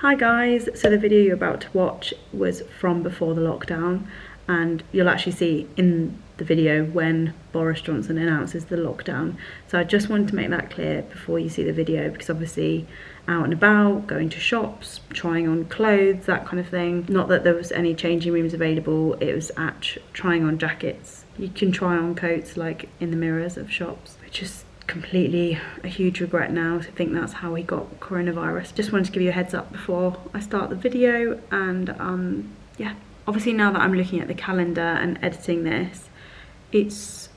Hi guys, so the video you're about to watch was from before the lockdown, and you'll actually see in the video when Boris Johnson announces the lockdown. So I just wanted to make that clear before you see the video, because obviously out and about, going to shops, trying on clothes, that kind of thing. Not that there was any changing rooms available, it was at trying on jackets. You can try on coats like in the mirrors of shops, which is completely a huge regret now to think that's how he got coronavirus. Just wanted to give you a heads up before I start the video, and yeah, obviously now that I'm looking at the calendar and editing this, it's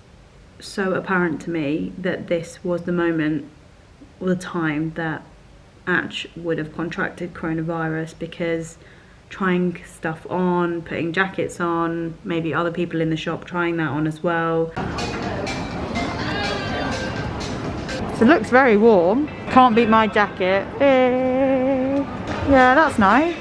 so apparent to me that this was the moment or the time that Atch would have contracted coronavirus, because trying stuff on, putting jackets on, maybe other people in the shop trying that on as well. So it looks very warm. Can't beat my jacket. Yeah, that's nice.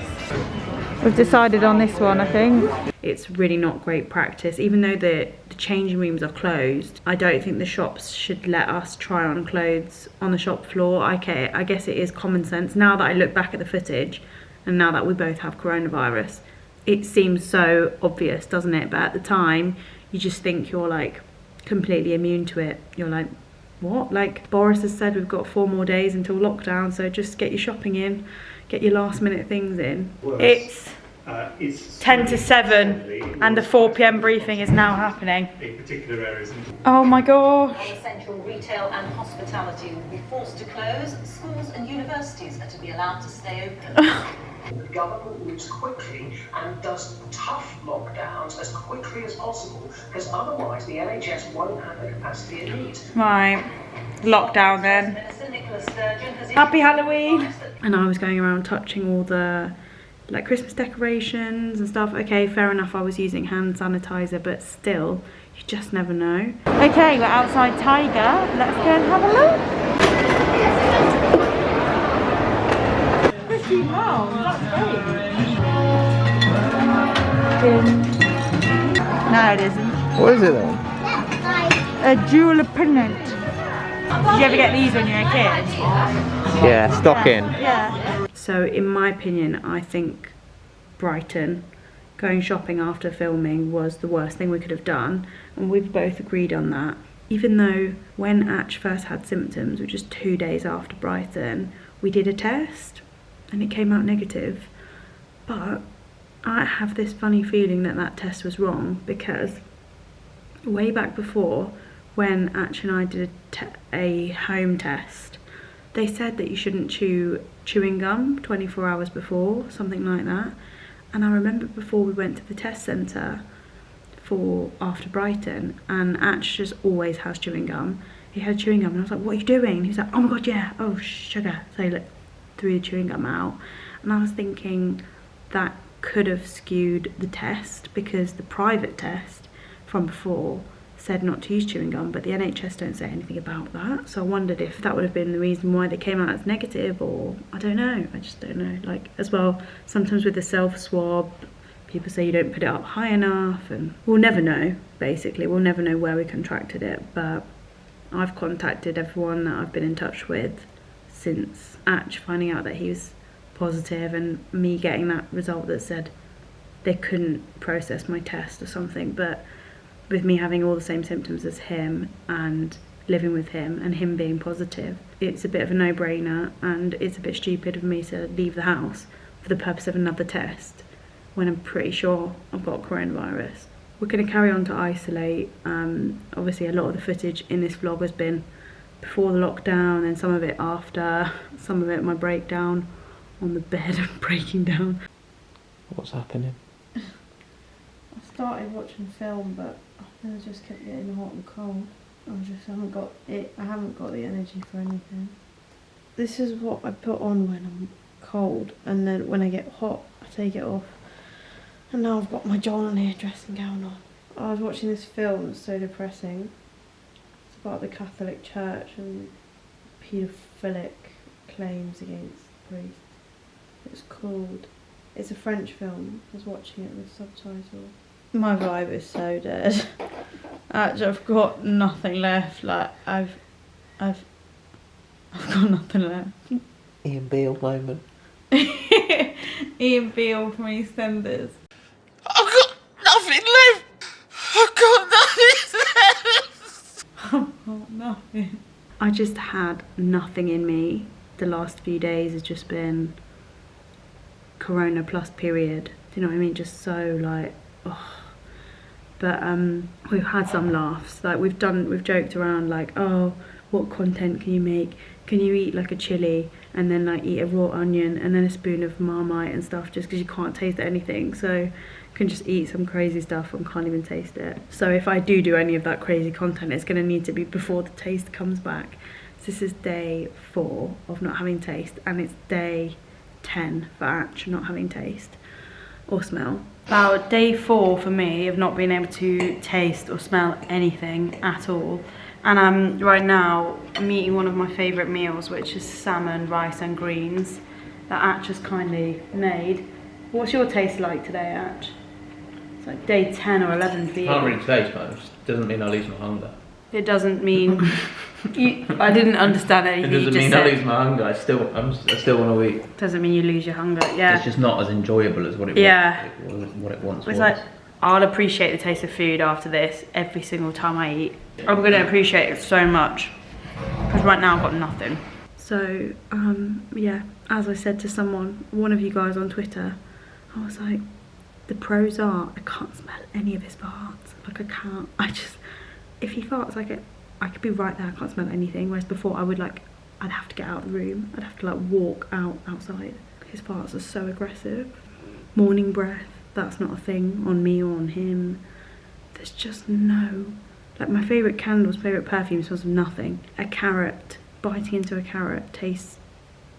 We've decided on this one, I think. It's really not great practice. Even though the changing rooms are closed, I don't think the shops should let us try on clothes on the shop floor. Okay, I guess it is common sense. Now that I look back at the footage, and now that we both have coronavirus, it seems so obvious, doesn't it? But at the time, you just think you're like completely immune to it. You're like, what? Like Boris has said, we've got 4 more days until lockdown, so just get your shopping in, get your last minute things in. It's 10 to 7 and the 4 PM briefing is now happening. Oh my gosh. Essential retail and hospitality will be forced to close. Schools and universities are to be allowed to stay open. The government moves quickly and does tough lockdowns as quickly as possible, because otherwise the NHS won't have the capacity it needs. Right, lockdown then. Happy Halloween! And I was going around touching all the like Christmas decorations and stuff. Okay, fair enough, I was using hand sanitizer, but still, you just never know. Okay, we're outside Tiger. Let's go and have a look. Wow, that's great. No, it isn't. What is it then? A jewel pendant. Did you ever get these when you were a kid? Yeah, stocking. Yeah. So in my opinion, I think Brighton, going shopping after filming, was the worst thing we could have done, and we've both agreed on that. Even though when Atch first had symptoms, which is 2 days after Brighton, we did a test and it came out negative. But I have this funny feeling that that test was wrong, because way back before, when Atch and I did a home test, they said that you shouldn't chew chewing gum 24 hours before, something like that. And I remember before we went to the test centre for after Brighton, and Atch just always has chewing gum. He had chewing gum and I was like, what are you doing? And he was like, oh my god, yeah, oh sugar. So he threw the chewing gum out. And I was thinking that could have skewed the test, because the private test from before said not to use chewing gum, but the NHS don't say anything about that. So I wondered if that would have been the reason why they came out as negative, or I don't know, I just don't know. Like as well, sometimes with the self-swab, people say you don't put it up high enough, and we'll never know, basically. We'll never know where we contracted it, but I've contacted everyone that I've been in touch with since Atch finding out that he was positive, and me getting that result that said they couldn't process my test or something. But with me having all the same symptoms as him and living with him and him being positive, it's a bit of a no-brainer, and it's a bit stupid of me to leave the house for the purpose of another test when I'm pretty sure I've got coronavirus. We're going to carry on to isolate. Obviously a lot of the footage in this vlog has been before the lockdown, and some of it after, some of it my breakdown on the bed and breaking down. What's happening? I started watching film, but then I just kept getting hot and cold. I haven't got it. I haven't got the energy for anything. This is what I put on when I'm cold, and then when I get hot, I take it off. And now I've got my John here dressing gown on. I was watching this film, it's so depressing. It's about the Catholic Church and paedophilic claims against priests. It's a French film. I was watching it with subtitles. My vibe is so dead. Actually, I've got nothing left. Like I've got nothing left. Ian Beale moment. Ian Beale from EastEnders. I've got nothing left. I've got nothing left. I've got nothing. I just had nothing in me. The last few days has just been Corona plus period. Do you know what I mean? Just so like, oh. But we've had some laughs. Like we've joked around like, oh, what content can you make? Can you eat like a chili and then like eat a raw onion and then a spoon of Marmite and stuff just because you can't taste anything? So you can just eat some crazy stuff and can't even taste it. So if I do any of that crazy content, it's going to need to be before the taste comes back. So this is day 4 of not having taste, and it's day 10 for Atch not having taste or smell. About day 4 for me of not being able to taste or smell anything at all. And right now I'm eating one of my favourite meals, which is salmon, rice and greens that Atch has kindly made. What's your taste like today, Atch? It's like day 10 or 11 for you. I can't really taste much. Doesn't mean I lose my hunger. It doesn't mean... I didn't understand anything It doesn't mean I lose my hunger. I still want to eat. Doesn't mean you lose your hunger, yeah. It's just not as enjoyable as what it what it once was. It's like, I'll appreciate the taste of food after this every single time I eat. I'm going to appreciate it so much. Because right now I've got nothing. So, yeah, as I said to one of you guys on Twitter, I was like, the pros are, I can't smell any of his farts. Like I can't, if he farts, I could be right there, I can't smell anything. Whereas before I'd have to get out of the room. I'd have to like walk outside. His farts are so aggressive. Morning breath, that's not a thing on me or on him. There's just no, like my favourite candles, favourite perfume smells of nothing. A carrot, biting into a carrot tastes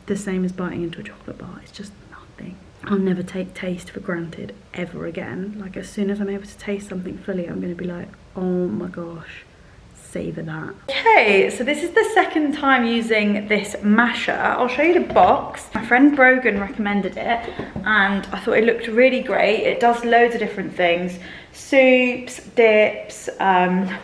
the same as biting into a chocolate bar. It's just nothing. I'll never take taste for granted ever again. Like as soon as I'm able to taste something fully, I'm going to be like, oh my gosh, savour that. Okay, so this is the second time using this masher. I'll show you the box. My friend Brogan recommended it and I thought it looked really great. It does loads of different things. Soups, dips,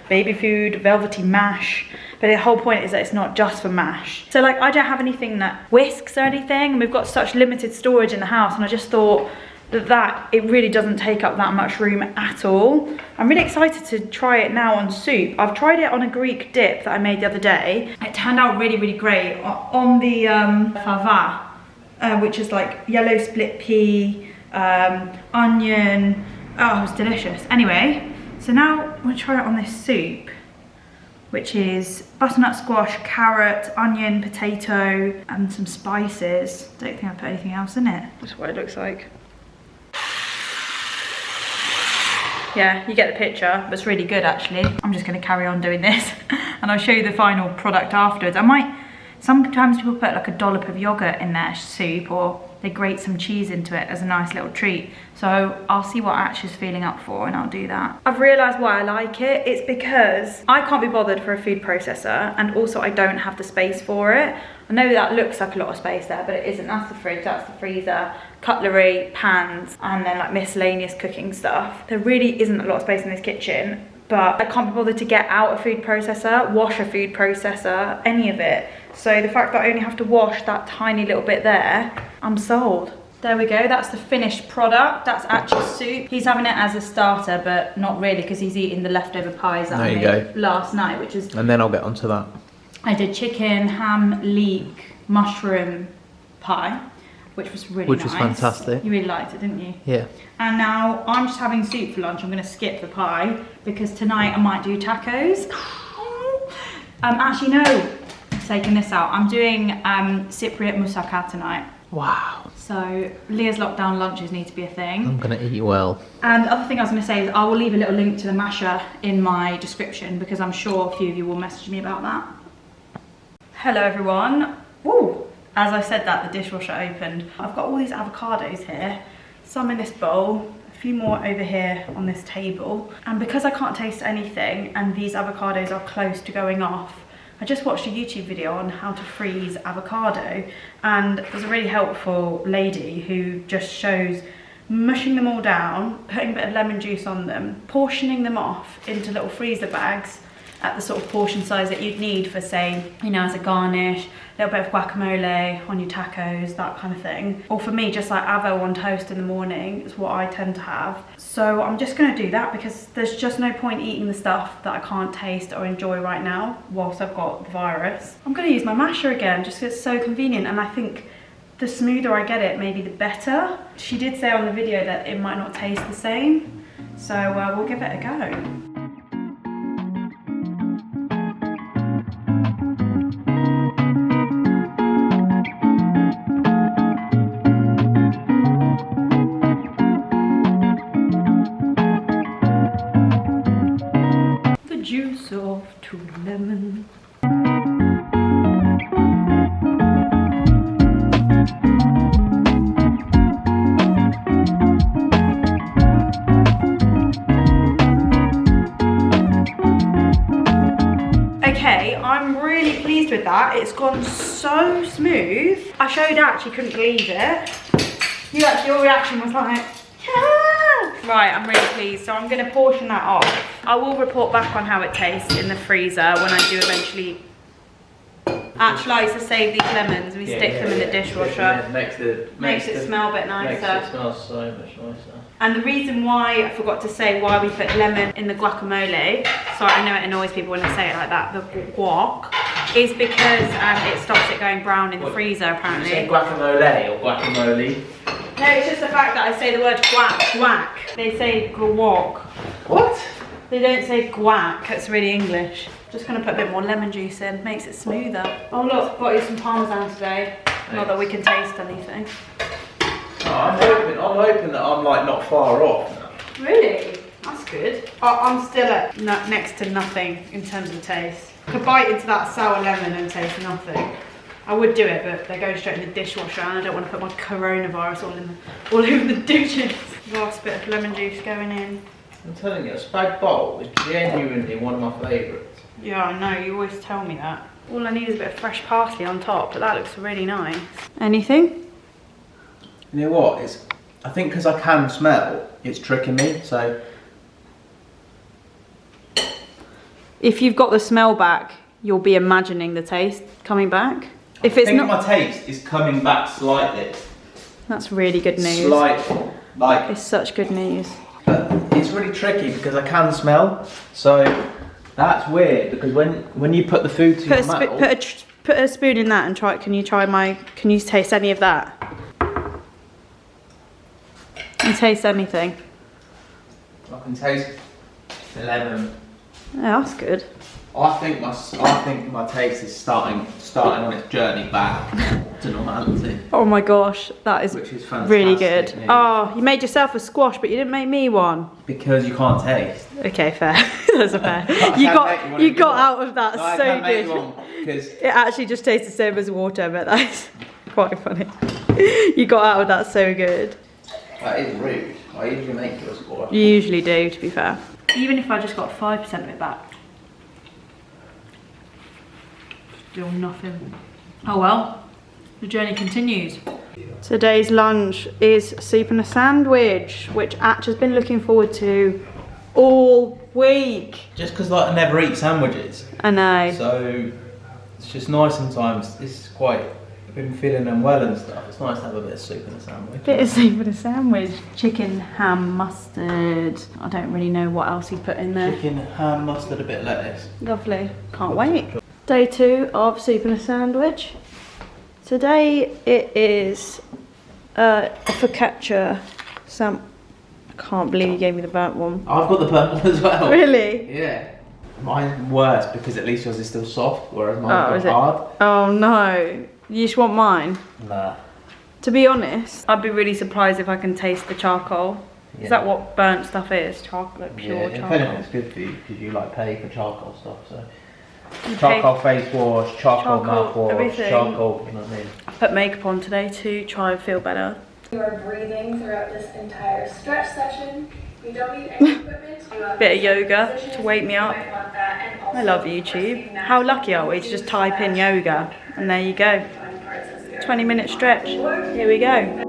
baby food, velvety mash. But the whole point is that it's not just for mash. So like I don't have anything that whisks or anything. And we've got such limited storage in the house and I just thought that it really doesn't take up that much room at all. I'm really excited to try it now on soup. I've tried it on a Greek dip that I made the other day. It turned out really, really great on the fava, which is like yellow split pea, onion. Oh, it was delicious. Anyway, so now I'm gonna try it on this soup, which is butternut squash, carrot, onion, potato, and some spices. Don't think I put anything else in it. That's what it looks like. Yeah, you get the picture, but it's really good actually. I'm just gonna carry on doing this and I'll show you the final product afterwards. Sometimes people put like a dollop of yogurt in their soup or they grate some cheese into it as a nice little treat. So I'll see what Ash is feeling up for and I'll do that. I've realised why I like it. It's because I can't be bothered for a food processor and also I don't have the space for it. I know that looks like a lot of space there, but it isn't. That's the fridge, that's the freezer, cutlery, pans, and then like miscellaneous cooking stuff. There really isn't a lot of space in this kitchen, but I can't be bothered to get out a food processor, wash a food processor, any of it. So the fact that I only have to wash that tiny little bit there, I'm sold. There we go, that's the finished product. That's Atch's soup. He's having it as a starter, but not really because he's eating the leftover pies that I made last night, which is... And then I'll get onto that. I did chicken, ham, leek, mushroom pie, which was really nice. Which was fantastic. You really liked it, didn't you? Yeah. And now I'm just having soup for lunch. I'm going to skip the pie because tonight I might do tacos. Actually, no, taking this out. I'm doing Cypriot moussaka tonight. Wow. So Leah's lockdown lunches need to be a thing. I'm going to eat well. And the other thing I was going to say is I will leave a little link to the masher in my description because I'm sure a few of you will message me about that. Hello everyone. Ooh, as I said that, the dishwasher opened. I've got all these avocados here, some in this bowl, a few more over here on this table. And because I can't taste anything and these avocados are close to going off, I just watched a YouTube video on how to freeze avocado, and there's a really helpful lady who just shows mushing them all down, putting a bit of lemon juice on them, portioning them off into little freezer bags, at the sort of portion size that you'd need for, say, you know, as a garnish, a little bit of guacamole on your tacos, that kind of thing. Or for me, just like avo on toast in the morning is what I tend to have. So I'm just gonna do that because there's just no point eating the stuff that I can't taste or enjoy right now whilst I've got the virus. I'm gonna use my masher again just because it's so convenient, and I think the smoother I get it, maybe the better. She did say on the video that it might not taste the same, so we'll give it a go. The juice of 2 lemons. I'm really pleased with that. It's gone so smooth. I showed Ash, you couldn't believe it. Your reaction was like, yeah! Right, I'm really pleased. So I'm gonna portion that off. I will report back on how it tastes in the freezer when I do eventually. Ash likes to save these lemons. We stick them in the dishwasher. Makes it smell a bit nicer. Makes it smell so much nicer. And the reason why, I forgot to say why we put lemon in the guacamole, sorry, I know it annoys people when I say it like that, the guac, is because it stops it going brown in the freezer, apparently. Did you say guacamole or guacamole? No, it's just the fact that I say the word guac. They say guac. What? They don't say guac, it's really English. Just gonna put a bit more lemon juice in, makes it smoother. Oh look, got you some parmesan today. Thanks. Not that we can taste anything. Oh, I'm hoping that I'm like not far off. Really? That's good. I'm still at next to nothing in terms of taste. I could bite into that sour lemon and taste nothing. I would do it, but they're going straight in the dishwasher and I don't want to put my coronavirus all over the dishes. Last bit of lemon juice going in. I'm telling you, a spag bowl is genuinely one of my favourites. Yeah, I know, you always tell me that. All I need is a bit of fresh parsley on top, but that looks really nice. Anything? You know what? I think because I can smell, it's tricking me. So if you've got the smell back, you'll be imagining the taste coming back. If it's not, my taste is coming back slightly. That's really good news. Slightly, like it's such good news. But it's really tricky because I can smell. So that's weird because when you put the food to your mouth, put a spoon in that and try. Can you taste any of that? Can you taste anything? I can taste the lemon. Yeah, that's good. I think my taste is starting on its journey back to normality. Oh my gosh, that is really good. News. Oh, you made yourself a squash, but you didn't make me one. Because you can't taste. Okay, fair. That's a fair. you got out of that so good. It actually just tastes the same as water, but that's quite funny. You got out of that so good. That is rude. I usually make you a squash. You usually do, to be fair. Even if I just got 5% of it back. Still nothing. Oh well, the journey continues. Today's lunch is soup and a sandwich, which Atch has been looking forward to all week. Just because like I never eat sandwiches. I know. So it's just nice sometimes. It's quite, I've been feeling unwell and stuff. It's nice to have a bit of soup and a sandwich. Bit of soup and a sandwich. Chicken, ham, mustard. I don't really know what else he put in there. Chicken, ham, mustard, a bit of lettuce. Lovely. Can't wait. Day 2 of soup and a sandwich. Today it is a focaccia. I can't believe you gave me the burnt one. I've got the burnt one as well. Really? Yeah. Mine's worse because at least yours is still soft, whereas mine's hard. Oh no. You just want mine? Nah. To be honest, I'd be really surprised if I can taste the charcoal. Yeah. Is that what burnt stuff is? Charcoal, like pure charcoal? Yeah, it's good for you because you like pay for charcoal stuff. So charcoal face wash, charcoal mouthwash, everything. Charcoal, you know what I mean? I put makeup on today to try and feel better. You are breathing throughout this entire stretch session. You don't need any equipment. Bit of yoga to wake me up. I love YouTube. How lucky are we to just type in yoga and there you go. 20-minute stretch. Here we go.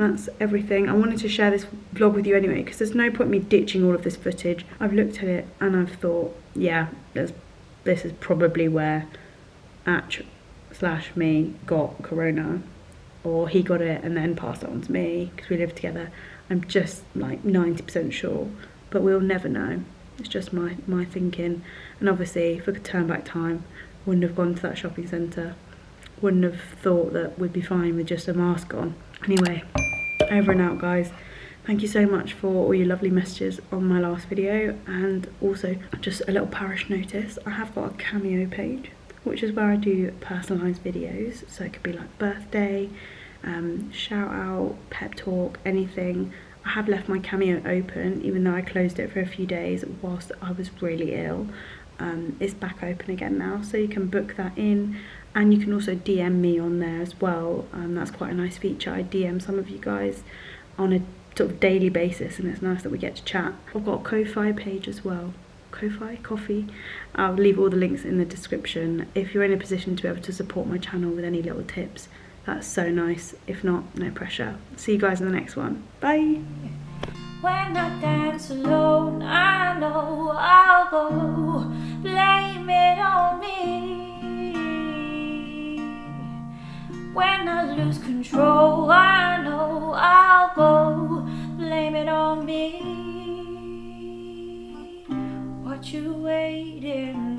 that's everything. I wanted to share this vlog with you anyway, because there's no point me ditching all of this footage. I've looked at it and I've thought, yeah, this is probably where /me got corona, or he got it and then passed it on to me because we lived together. I'm just like 90% sure, but we'll never know. It's just my thinking. And obviously, if I could turn back time, wouldn't have gone to that shopping centre. Wouldn't have thought that we'd be fine with just a mask on. Anyway, over and out, guys. Thank you so much for all your lovely messages on my last video. And also, just a little parish notice. I have got a Cameo page, which is where I do personalised videos. So it could be like birthday, shout out, pep talk, anything. I have left my Cameo open, even though I closed it for a few days whilst I was really ill. It's back open again now, so you can book that in, and you can also DM me on there as well. That's quite a nice feature. I DM some of you guys on a sort of daily basis, and it's nice that we get to chat. I've got a Ko-Fi page as well. Ko-Fi? Coffee? I'll leave all the links in the description. If you're in a position to be able to support my channel with any little tips, that's so nice. If not, no pressure. See you guys in the next one. Bye! When I dance alone, I know I'll go blame it on me. When I lose control, I know I'll go blame it on me. What you waiting